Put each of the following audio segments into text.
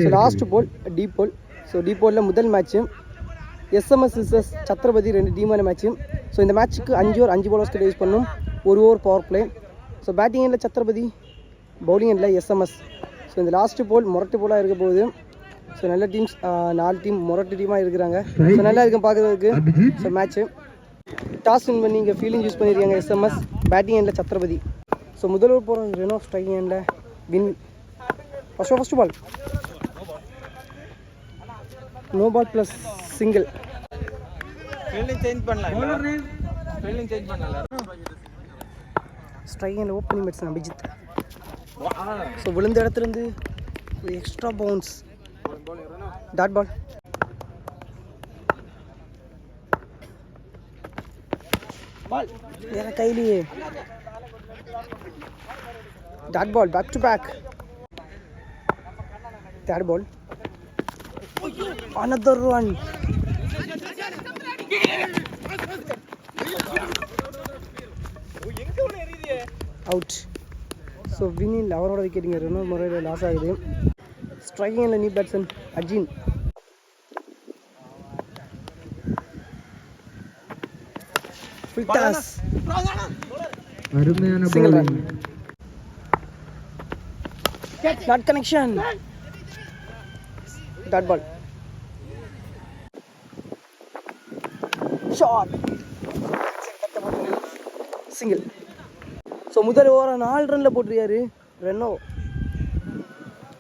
So last ball deep ball. So deep போலில் முதல் match SMS versus Chhatrapati 2 டீமான match. So இந்த மேட்ச்சுக்கு 5 ஓவர் 5 bowlers கிட்ட யூஸ் பண்ணும், 1 over power play. So batting எண்டில் சத்ரபதி, பவுலிங் எண்டில் எஸ்எம்எஸ். ஸோ இந்த லாஸ்ட்டு போல் முரட்டு போலாக இருக்க போகுது. ஸோ நல்ல டீம்ஸ், 4 டீம் முரட்டு டீமாக இருக்கிறாங்க. ஸோ நல்லா இருக்கும் பார்க்குறதுக்கு. ஸோ மேட்ச்சு டாஸ் வின் பண்ணி இங்கே ஃபீல்டிங் யூஸ் பண்ணியிருக்காங்க எஸ்எம்எஸ், பேட்டிங் எண்டில் சத்ரபதி. ஸோ முதல் ஓவர் போகிற ரெனோ, ஸ்ட்ரைக்கிங் எண்டில் வின். First ball no ball plus single. ஸ்ட்ரைக்கில் ஓப்பனிங் பேட்ஸ்மேன் அபிஜித். ஸோ விழுந்த இடத்துலேருந்து ஒரு எக்ஸ்ட்ரா பவுன்ஸ், டாட் பால். வேற கையிலேயே dot ball, back to back. Third ball, another one. Out. So வினில் அவரோட விக்கெட்டுங்க, 2 முறையில் லாஸ் ஆகுது. ஸ்ட்ரைக்கிங்கில் new batsman Ajin. Full toss, அருமையான single bowling. Run, not connection. Dot ball, shot, single. So முதல் ஓவரை 4 ரனில் போட்டிருக்காரு ரெனோ.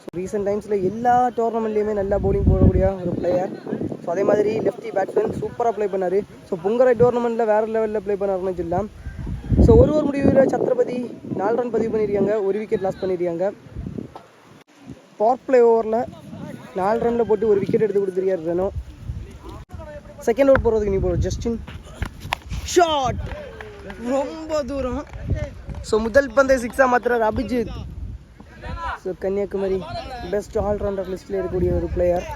ஸோ ரீசெண்ட் டைம்ஸில் எல்லா டோர்னமெண்ட்லேயுமே நல்லா பவுலிங் போடக்கூடிய ஒரு பிளேயர். ஸோ அதே மாதிரி லெஃப்டி பேட்ஸ்மேன் சூப்பராக ப்ளே பண்ணார். ஸோ பொங்கரை டோர்னமெண்ட்டில் வேறு லெவலில் ப்ளே பண்ணாருன்னு சொல்லலாம். ஸோ ஒரு ஓவர் முடிவில் சத்ரபதி 4 ரன் பதிவு பண்ணியிருக்காங்க, 1 விக்கெட் லாஸ் பண்ணியிருக்காங்க. பவர் பிளே ஓவரில் 4 ரனில் போட்டு 1 விக்கெட் எடுத்து கொடுத்துருக்காரு ரெனோ. செகண்ட் ஓவர் போகிறதுக்கு நீ போகிற ஜஸ்டின் ஷாட், ரொம்ப தூரம். ஸோ முதல் பந்தை 6ஆக மாற்றுறாரு Abhijit. So Kanyakumari best allrounder லிஸ்ட்டில் இருக்கக்கூடிய ஒரு player.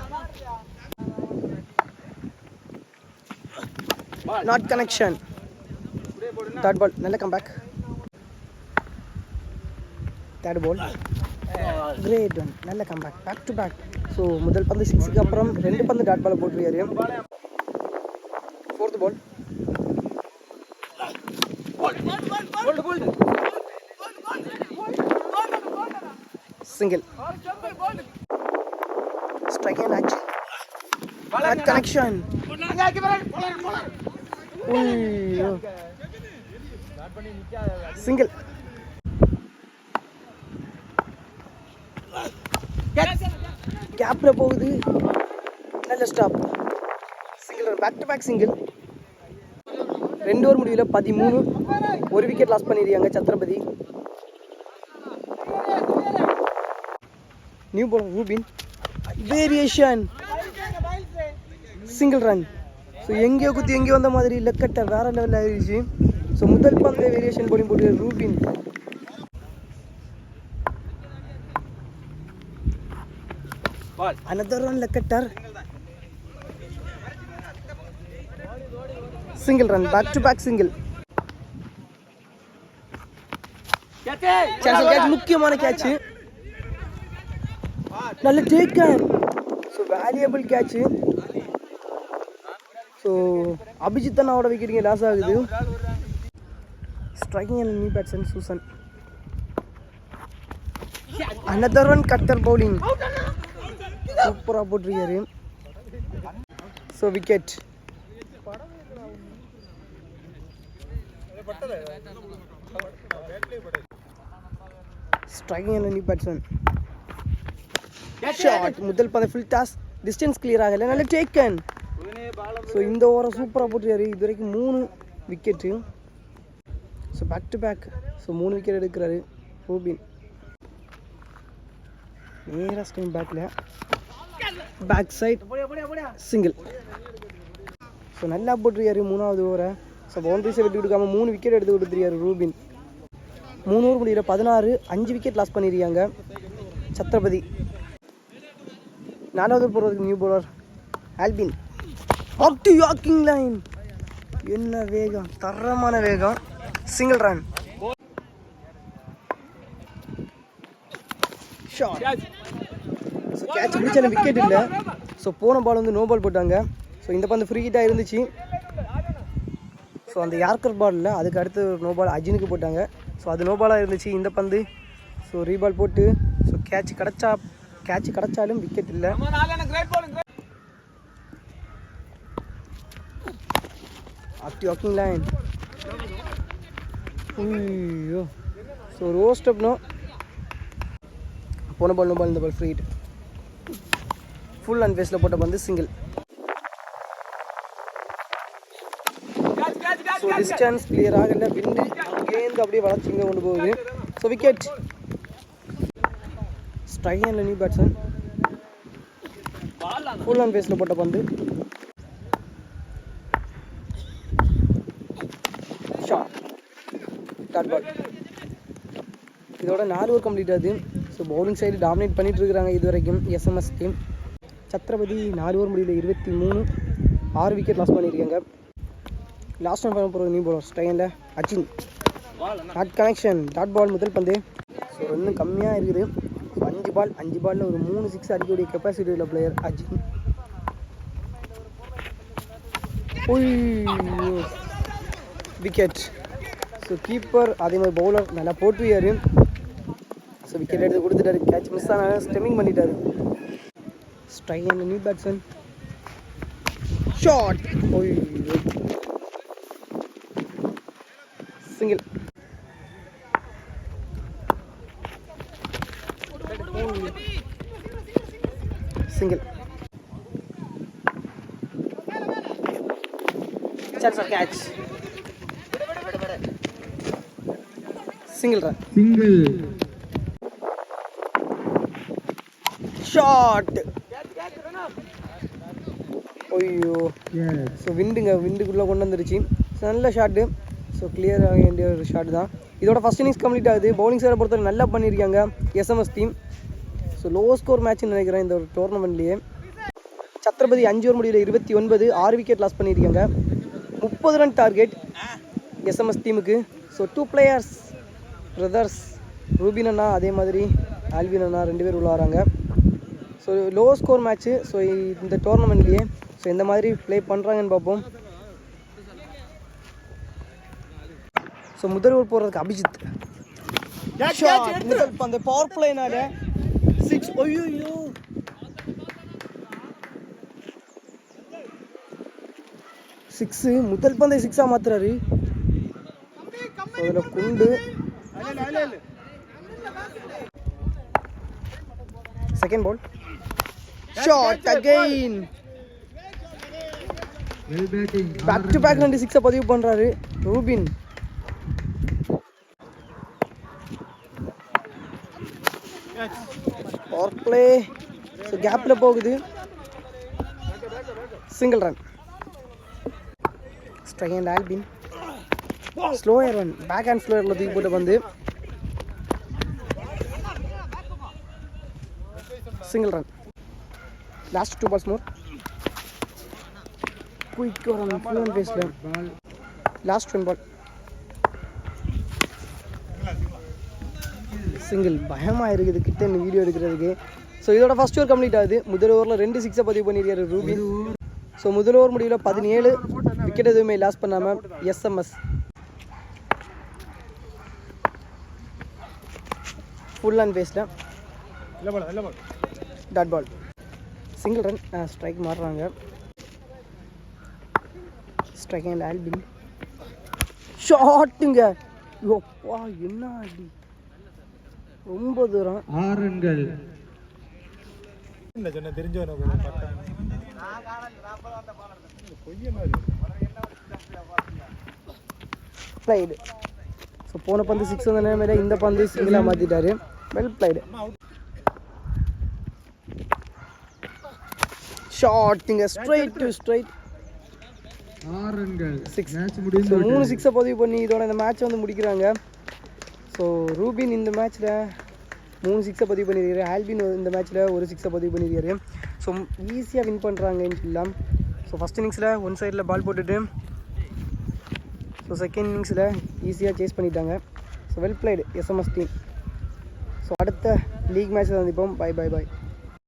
Not connection. Third ball, நல்ல comeback. Third ball, great one, நல்ல comeback, back to back. So முதல் பந்து 6க்கு அப்புறம் 2 பந்து டாட் பாலை போட்டுருக்காரு. Fourth ball, single. Strike and அச், நாட் கனெக்ஷன். சிங்கிள். கேப்ல போகுது, நல்ல stop, single run, back to back single. 2 over முடிவில் 13, 1 விக்கெட் லாஸ் பண்ணிருக்காங்க சத்ரபதி. நியூ பாலர் Rubin, variation, single run. So எங்கேயோ குத்தி எங்கேயோ வந்த மாதிரி லெக்கட்டை வேற லெவலில் ஆயிடுச்சு. ஸோ முதல் பந்தை வேரியேஷன் போலிங் போட்டு ரூபின். another one leg cutter, single run, back to back single. Catch, முக்கியமான கேட்ச், நல்ல taken. So valuable catch. So Abhijit அண்ணாவோட விக்கெட்டுங்க லாஸ் ஆகுது. ஸ்ட்ரைக்கிங் அண்ட் நியூ பேட்ஸ்மேன் சூசன். another one கட்டர் பவுலிங், சூப்பராக போட்டிருக்காரு. So wicket. Striking and new batsman shot, முதல் பந்தை ஃபுல் டாஸ், டிஸ்டன்ஸ் கிளியர் ஆகலை, நல்ல டேக்கன். ஸோ இந்த ஓவரை சூப்பராக போட்டுருக்காரு. இது வரைக்கும் 3 wicket. So back to back. So 3 wicket எடுக்கிறாரு ரூபின். நேராக ஸ்டைம் பேக்கில் பேக் சைட் சிங்கிள். ஸோ நல்லா போட்டிருக்காரு 3வது ஓவரை. ஸோ பவுண்டரிஸை விட்டு கொடுக்காம 3 விக்கெட் எடுத்து கொடுத்துருக்காரு ரூபின். 3 ஓவர் முடியல 16, 5 விக்கெட் லாஸ் பண்ணியிருக்காங்க சத்ரபதி. 4வது போகிறதுக்கு நியூ பவுலர் ஆல்பின். யாக்கிங் லைன், என்ன வேகம், தரமான வேகம், single run. Shot. So catch பிடிச்சாலும் விக்கெட் இல்லை. ஸோ போன பால் வந்து நோ பால் போட்டாங்க. ஸோ இந்த பந்து ஃப்ரீ ஹிட்டாக இருந்துச்சு. ஸோ அந்த யார்கர் பாலில் அதுக்கு அடுத்து நோ பால் அஜினுக்கு போட்டாங்க. ஸோ அது நோ பாலாக இருந்துச்சு இந்த பந்து. ஸோ ரீபால் போட்டு ஸோ கேட்ச் கிடச்சாலும் விக்கெட் இல்லை. Active walking line. ஐயோ. ஸோ ரோஸ்ட் அப்னோ போன பால் நோ பால், இந்த ball free hit. Full and ஃபேஸில் போட்ட பந்து சிங்கிள். ஸோ டிஸ்டன்ஸ் கிளியர் ஆகல. விண்டு அங்கேருந்து அப்படியே வளர்ச்சி இங்கே கொண்டு போகுது. So wicket. Strike handle new batsman. Full and ஃபேஸில் போட்ட பந்து ஷாட். Dot ball. இதோட 4 ஓவர் கம்ப்ளீட் ஆகுது. ஸோ பவுலிங் சைடு டாமினேட் பண்ணிட்டு இருக்கிறாங்க இது வரைக்கும் எஸ்எம்எஸ் டீம். சத்ரபதி 4 ஓவர் முடியல 23, 6 விக்கெட் லாஸ் பண்ணியிருக்காங்க. லாஸ்ட் டைம் பண்ண போகிற நியூ பவுலர் ஸ்ட்ரைக்கில் அஜின். Dot connection. டாட் பால் முதல் பந்து. ஸோ இன்னும் கம்மியாக இருக்குது. ஸோ 5 பாலில் ஒரு 3 6 அடிக்கக்கூடிய கெப்பாசிட்டி உள்ள player Ajin. Wicket. So keeper அதே மாதிரி பவுலர் நல்லா போட்டுருக்காரு. ஸோ விக்கெட் எடுத்து கொடுத்துட்டாரு. கேட்ச் மிஸ் ஆனால் ஸ்டெமிங் பண்ணிட்டாரு. Strike and new batsman. Shot. Single. Single. Catch. Single run. Single. Shot. ஐயோ. ஸோ விண்டுக்குள்ளே கொண்டு வந்துருச்சு. ஸோ நல்ல ஷாட்டு. ஸோ கிளியர் ஆக வேண்டிய ஒரு ஷாட் தான். இதோட ஃபஸ்ட் இன்னிங்ஸ் கம்ப்ளீட் ஆகுது. பவுலிங் சைடை பொறுத்தவரை நல்லா பண்ணியிருக்காங்க SMS team. So low score மேட்ச்னு நினைக்கிறேன் இந்த ஒரு டோர்னமெண்ட்லேயே. சத்ரபதி 5 ஓவர் முடிவில் 29, 6 விக்கெட் லாஸ் பண்ணியிருக்காங்க. 30 ரன் டார்கெட் எஸ்எம்எஸ் டீமுக்கு. ஸோ 2 பிளேயர்ஸ் பிரதர்ஸ் ரூபின் அண்ணா அதே மாதிரி ஆல்வின் அண்ணா 2 பேர் உள்ள வராங்க. So low score match. So இந்த டோர்னமெண்ட்லேயே ஸோ இந்த மாதிரி ப்ளே பண்ணுறாங்கன்னு பார்ப்போம். ஸோ முதல் ஓவர் போடுறதுக்கு அபிஜித். அந்த பவர் பிளேனால 6. ஐயோ. சிக்ஸு. முதல் பந்தை 6ஆக மாத்துறாரு. அதில் குண்டு. Second ball. Shot again. Back to back 2 6 பதிவு பண்ணுறாரு ரூபின். Power play. ஸோ கேப்பில் போகுது. Single run. Strike and Albin. Slower run. Back hand ஸ்லோயரில் தூக்கி போட்டு வந்து single run. Last 2 balls more. Quick run. Full and பேஸில். Last 1 ball. சிங்கிள். பயமாக இருக்குது கிட்ட இந்த வீடியோ எடுக்கிறதுக்கு. ஸோ இதோட ஃபஸ்ட் ஓவர் கம்ப்ளீட் ஆகுது. முதல் ஓவரில் 2 6 பதிவு பண்ணியிருக்காரு ரூபின். ஸோ முதல் ஓவர் முடிவில் 17, விக்கெட் எதுவுமே லாஸ் பண்ணாமல் எஸ்எம்எஸ். ஃபுல் அண்ட் பேஸில். Dot ball. Single run. Strike மாறுறாங்க. Strike and Albin. ஷாட்டுங்க. யோப்பா என்ன அடி. ரொம்ப தூரம். 6 ரன்கள். பிளைடு. ஸோ போன பந்து 6 வந்த நேரமே இந்த பந்து சிங்கிளாக மாற்றிட்டாரு. Well played. ஷாட்டுங்க. Straight to straight. 6 ரன்கள். 6. ஸோ 3 6 பதிவு பண்ணி இதோட இந்த மேட்சை வந்து முடிக்கிறாங்க. ஸோ ரூபின் இந்த மேட்ச்சில் 3 6 பதிவு பண்ணியிருக்காரு. ஆல்பின் இந்த மேட்ச்சில் ஒரு 6 பதிவு பண்ணியிருக்காரு. ஸோ ஈஸியாக வின் பண்ணுறாங்கன்னு சொல்லலாம். ஸோ ஃபஸ்ட் இன்னிங்ஸில் ஒன் சைடில் பால் போட்டுட்டு ஸோ செகண்ட் இன்னிங்ஸில் ஈஸியாக சேஸ் பண்ணிட்டாங்க. So well blade SMS team. So அடுத்த லீக் மேட்ச்சில் சந்திப்போம். பை.